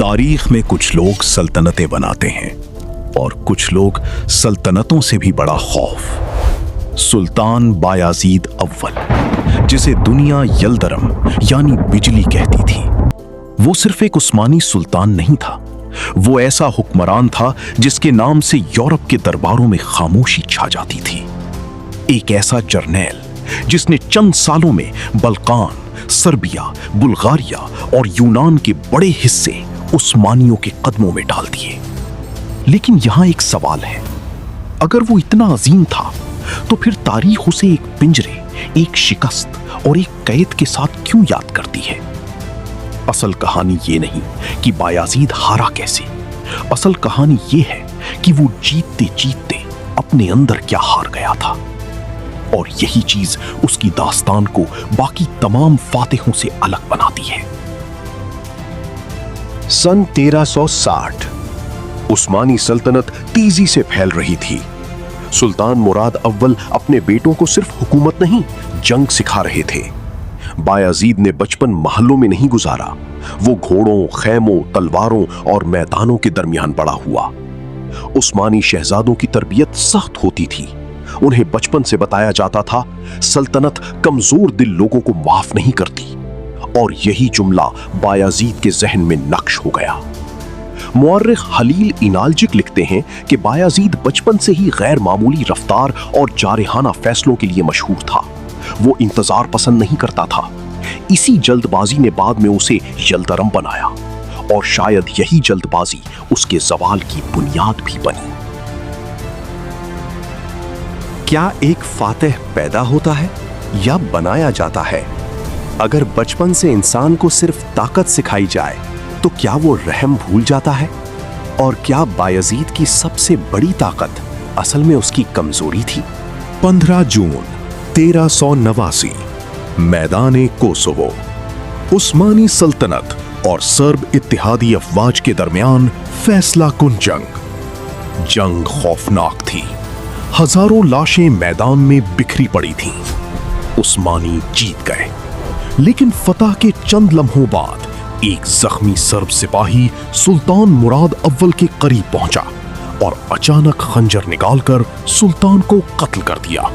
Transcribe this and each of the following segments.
तारीख में कुछ लोग सल्तनतें बनाते हैं और कुछ लोग सल्तनतों से भी बड़ा खौफ। सुल्तान बायाजीद अव्वल, जिसे दुनिया यलदरम यानी बिजली कहती थी, वो सिर्फ एक उस्मानी सुल्तान नहीं था। वो ऐसा हुक्मरान था जिसके नाम से यूरोप के दरबारों में खामोशी छा जाती थी। एक ऐसा जर्नैल जिसने चंद सालों में बल्कान, सर्बिया, बुल्गारिया और यूनान के बड़े हिस्से उस्मानियों के कदमों में डाल दिए। लेकिन यहां एक सवाल है, अगर वो इतना अजीम था तो फिर तारीख उसे एक पिंजरे, एक शिकस्त और एक कैद के साथ क्यों याद करती है? असल कहानी ये नहीं कि बायाजीद हारा कैसे, असल कहानी ये है कि वो जीतते जीतते अपने अंदर क्या हार गया था। और यही चीज उसकी दास्तान को बाकी तमाम फातिहों से अलग बनाती है। सन 1360 उस्मानी सल्तनत तेजी से फैल रही थी। सुल्तान मुराद अव्वल अपने बेटों को सिर्फ हुकूमत नहीं, जंग सिखा रहे थे। बायाजीद ने बचपन महलों में नहीं गुजारा, वो घोड़ों, खैमों, तलवारों और मैदानों के दरमियान बड़ा हुआ। उस्मानी शहजादों की तरबियत सख्त होती थी। उन्हें बचपन से बताया जाता था, सल्तनत कमजोर दिल लोगों को माफ नहीं करती। और यही जुमला बायाजीद के जहन में नक्श हो गया। मुअर्रिख हलील इनालजिक लिखते हैं कि बायाजीद बचपन से ही गैर मामूली रफ्तार और जारहाना फैसलों के लिए मशहूर था। वो इंतजार पसंद नहीं करता था। इसी जल्दबाजी ने बाद में उसे यलदरम बनाया, और शायद यही जल्दबाजी उसके जवाल की बुनियाद भी बनी। क्या एक फातिह पैदा होता है या बनाया जाता है? अगर बचपन से इंसान को सिर्फ ताकत सिखाई जाए तो क्या वो रहम भूल जाता है? और क्या बायजीद की सबसे बड़ी ताकत असल में उसकी कमजोरी थी? 15 जून 1389, मैदान कोसोवो। उस्मानी सल्तनत और सर्ब इत्तेहादी अफवाज के दरमियान फैसला कुन जंग। जंग खौफनाक थी। हजारों लाशें मैदान में बिखरी पड़ी थीं। उस्मानी जीत गए, लेकिन फतह के चंद लम्हों बाद एक जख्मी सर्ब सिपाही सुल्तान मुराद अव्वल के करीब पहुंचा और अचानक खंजर निकालकर सुल्तान को कत्ल कर दिया।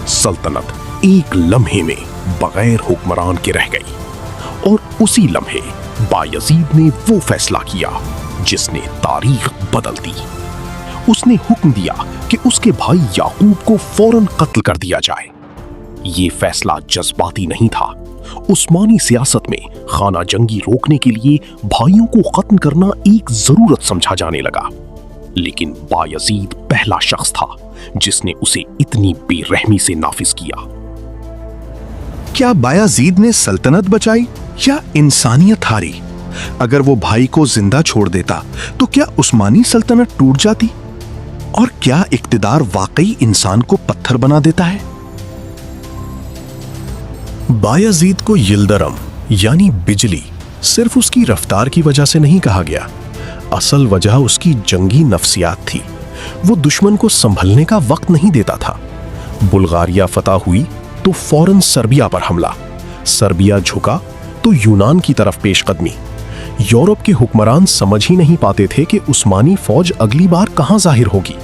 सल्तनत एक लम्हे में बगैर हुक्मरान के रह गई, और उसी लम्हे बायजीद ने वो फैसला किया जिसने तारीख बदल दी। उसने हुक्म दिया कि उसके भाई याकूब को फौरन कत्ल कर दिया जाए। ये फैसला जज्बाती नहीं था। उस्मानी सियासत में खाना जंगी रोकने के लिए भाइयों को खत्म करना एक जरूरत समझा जाने लगा। लेकिन बायजीद पहला शख्स था जिसने उसे इतनी बेरहमी से नाफिज किया। क्या बायजीद ने सल्तनत बचाई या इंसानियत हारी? अगर वो भाई को जिंदा छोड़ देता तो क्या उस्मानी सल्तनत टूट जाती? और क्या इक्तिदार वाकई इंसान को पत्थर बना देता है? बायजीद को यलदरम यानी बिजली सिर्फ उसकी रफ्तार की वजह से नहीं कहा गया। असल वजह उसकी जंगी नफ्सियात थी। वो दुश्मन को संभलने का वक्त नहीं देता था। बुल्गारिया फतह हुई तो फौरन सर्बिया पर हमला। सर्बिया झुका तो यूनान की तरफ पेशकदमी। यूरोप के हुक्मरान समझ ही नहीं पाते थे कि उस्मानी फौज अगली बार कहां जाहिर होगी।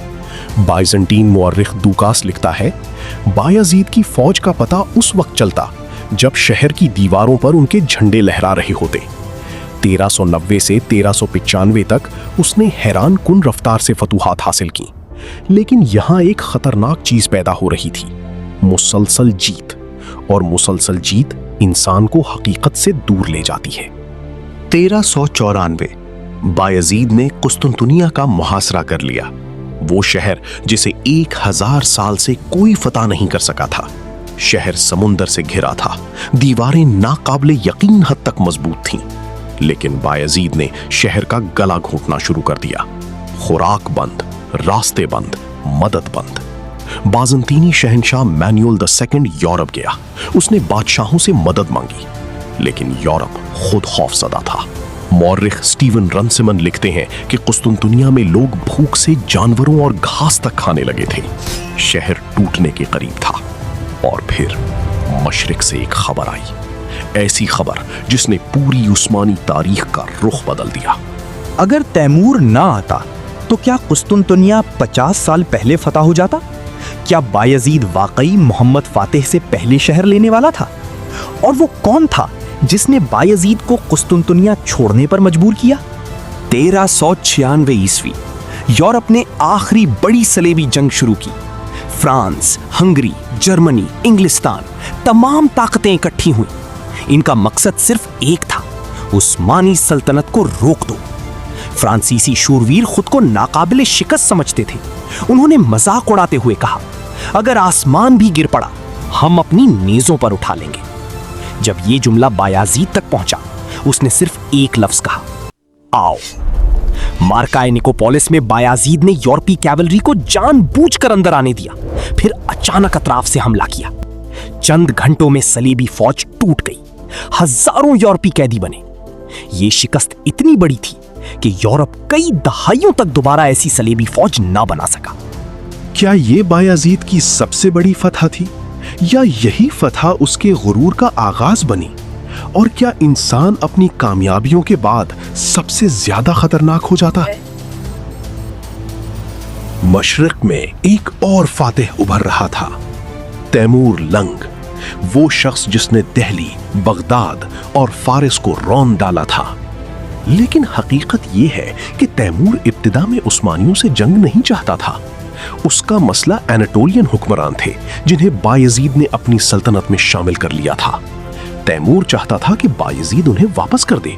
बाइजेंटीन मुअर्रिख दूकास लिखता है, बायजीद की फौज का पता उस वक्त चलता जब शहर की दीवारों पर उनके झंडे लहरा रहे होते। 1390 से 1395 तक उसने हैरान कुन रफ्तार से फतूहात हासिल की। लेकिन यहां एक खतरनाक चीज पैदा हो रही थी, मुसलसल जीत। और मुसलसल जीत इंसान को हकीकत से दूर ले जाती है। 1394 बायजीद ने कुस्तुनतुनिया का मुहासरा कर लिया, वो शहर जिसे 1000 साल से कोई फतह नहीं कर सका था। शहर समुंदर से घिरा था, दीवारें नाकाबिले यकीन हद तक मजबूत थीं। लेकिन बायजीद ने शहर का गला घोंटना शुरू कर दिया। खुराक बंद, रास्ते बंद, मदद बंद। बाज़ंतीनी शहंशाह मैनुअल II यूरोप गया। उसने बादशाहों से मदद मांगी, लेकिन यूरोप खुद खौफजदा था। मौर्रिख स्टीवन रनसिमन लिखते हैं कि कुस्तुनतुनिया में लोग भूख से जानवरों और घास तक खाने लगे थे। शहर टूटने के करीब था। और फिर मशरिक से एक खबर आई। ऐसी खबर जिसने पूरी उस्मानी तारीख का रुख बदल दिया। अगर तैमूर ना आता तो क्या कुस्तुनतुनिया 50 साल पहले फतह हो जाता? क्या बायजीद वाकई मोहम्मद फातिह से पहले शहर लेने वाला था? और वो कौन था जिसने बायजीद को कुस्तुनतुनिया छोड़ने पर मजबूर किया? 1396 ईस्वी यूरोप ने आखिरी बड़ी सलेबी जंग शुरू की। फ्रांस, हंगरी, जर्मनी, इंग्लिस्तान, तमाम ताकतें इकट्ठी हुई। इनका मकसद सिर्फ एक था, उस्मानी सल्तनत को रोक दो। फ्रांसीसी शूरवीर खुद को नाकाबिले शिकस्त समझते थे। उन्होंने मजाक उड़ाते हुए कहा, अगर आसमान भी गिर पड़ा हम अपनी नेजों पर उठा लेंगे। जब ये जुमला बायाजीद तक पहुंचा, उसने सिर्फ एक लफ्ज कहा, आओ। मार्काए निकोपोलिस में बायाजीद ने यूरोपीय कैवलरी को जानबूझकर अंदर आने दिया, फिर अचानक अतराफ से हमला किया। चंद घंटों में सलीबी फौज टूट गई, हजारों यूरोपीय कैदी बने। ये शिकस्त इतनी बड़ी थी कि यूरोप कई दहाइयों तक दोबारा ऐसी सलीबी फौज ना बना सका। क्या ये बायाजीद की सबसे बड़ी फतह थी, या यही फतह उसके गुरूर का आगाज बनी? और क्या इंसान अपनी कामयाबियों के बाद सबसे ज्यादा खतरनाक हो जाता है? मशरिक में एक और फातिह उभर रहा था, तैमूर लंग, वो शख्स जिसने दिल्ली, बगदाद और फारिस को रौंद डाला था। लेकिन हकीकत यह है कि तैमूर इब्तिदा में उस्मानियों से जंग नहीं चाहता था। उसका मसला एनाटोलियन हुक्मरान थे जिन्हें बायजीद ने अपनी सल्तनत में शामिल कर लिया था। तैमूर चाहता था कि बायजीद उन्हें वापस कर दे।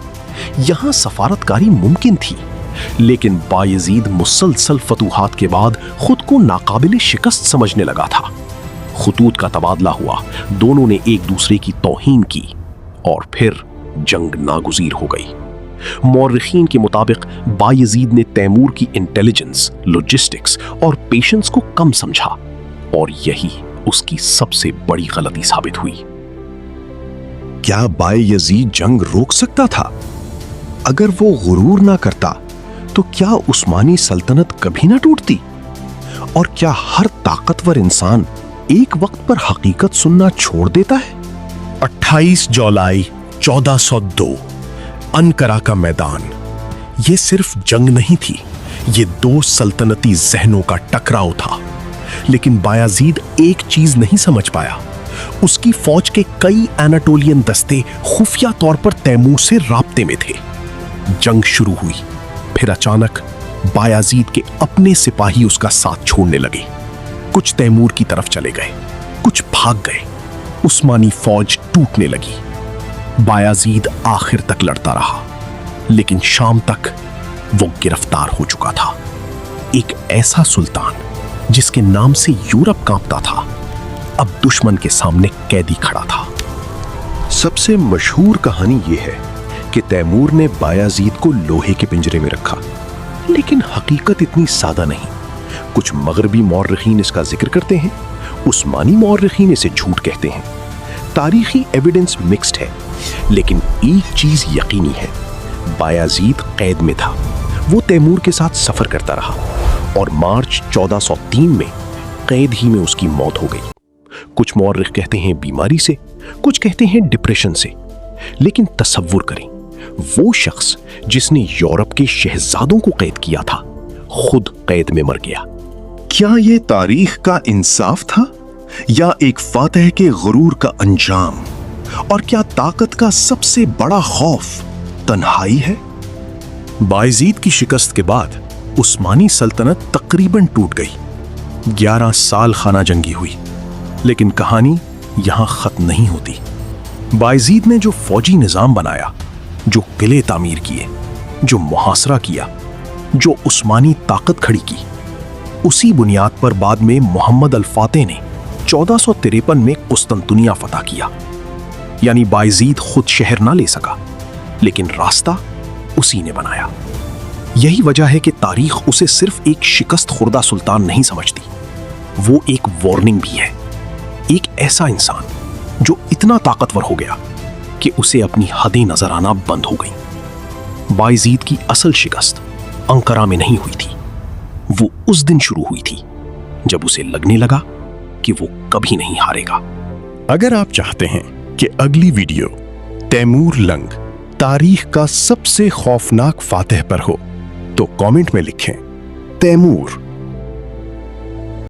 यहां सफारतकारी मुमकिन थी, लेकिन बायजीद मुसलसल फतूहात के बाद खुद को नाकाबिले शिकस्त समझने लगा था। खुतूत का तबादला हुआ, दोनों ने एक दूसरे की तौहीन की और फिर जंग नागुजीर हो गई। मौर्रिखीन के मुताबिक बायजीद ने तैमूर की इंटेलिजेंस, लॉजिस्टिक्स और पेशेंस को कम समझा, और यही उसकी सबसे बड़ी गलती साबित हुई। क्या बायजीद जंग रोक सकता था? अगर वो गुरूर ना करता तो क्या उस्मानी सल्तनत कभी ना टूटती? और क्या हर ताकतवर इंसान एक वक्त पर हकीकत सुनना छोड़ देता है? 28 जुलाई 1402 अनकरा का मैदान। ये सिर्फ जंग नहीं थी, ये दो सल्तनती जहनों का टकराव था। लेकिन बायजीद एक चीज नहीं समझ पाया, उसकी फौज के कई एनाटोलियन दस्ते खुफिया तौर पर तैमूर से राब्ते में थे। जंग शुरू हुई, फिर अचानक बायजीद के अपने सिपाही उसका साथ छोड़ने लगे। कुछ तैमूर की तरफ चले गए, कुछ भाग गए। उस्मानी फौज टूटने लगी। बायजीद आखिर तक लड़ता रहा, लेकिन शाम तक वो गिरफ्तार हो चुका था। एक ऐसा सुल्तान जिसके नाम से यूरोप कांपता था, अब दुश्मन के सामने कैदी खड़ा था। सबसे मशहूर कहानी यह है कि तैमूर ने बायजीद को लोहे के पिंजरे में रखा, लेकिन हकीकत इतनी सादा नहीं। कुछ मगरबी मौर्रिखीन इसका जिक्र करते हैं, उस्मानी मौर्रिखीन इसे झूठ कहते हैं। तारीखी एविडेंस मिक्स्ड है, लेकिन एक चीज यकीनी है, बायजीद कैद में था। वो तैमूर के साथ सफर करता रहा और मार्च 1403 में कैद ही में उसकी मौत हो गई। कुछ मौर्रिख कहते हैं बीमारी से, कुछ कहते हैं डिप्रेशन से। लेकिन तसव्वुर करें, वो शख्स जिसने यूरोप के शहजादों को कैद किया था, खुद कैद में मर गया। क्या ये तारीख का इंसाफ था, या एक फातिह के गुरूर का अंजाम? और क्या ताकत का सबसे बड़ा खौफ तन्हाई है? बायजीद की शिकस्त के बाद उस्मानी सल्तनत तकरीबन टूट गई। 11 साल खाना जंगी हुई, लेकिन कहानी यहां खत्म नहीं होती। बायजीद ने जो फौजी निजाम बनाया, जो किले तामीर किए, जो मुहासरा किया, जो उस्मानी ताकत खड़ी की, उसी बुनियाद पर बाद में मोहम्मद अल फातिह ने 1453 में कुस्तुनतुनिया फतह किया। यानी बायजीद खुद शहर ना ले सका, लेकिन रास्ता उसी ने बनाया। यही वजह है कि तारीख उसे सिर्फ एक शिकस्त खुर्दा सुल्तान नहीं समझती, वो एक वार्निंग भी है। एक ऐसा इंसान जो इतना ताकतवर हो गया कि उसे अपनी हदें नजर आना बंद हो गई। बायजीद की असल शिकस्त अंकारा में नहीं हुई थी, वो उस दिन शुरू हुई थी जब उसे लगने लगा कि वो कभी नहीं हारेगा। अगर आप चाहते हैं कि अगली वीडियो तैमूर लंग तारीख का सबसे खौफनाक फातिह पर हो तो कमेंट में लिखें तैमूर।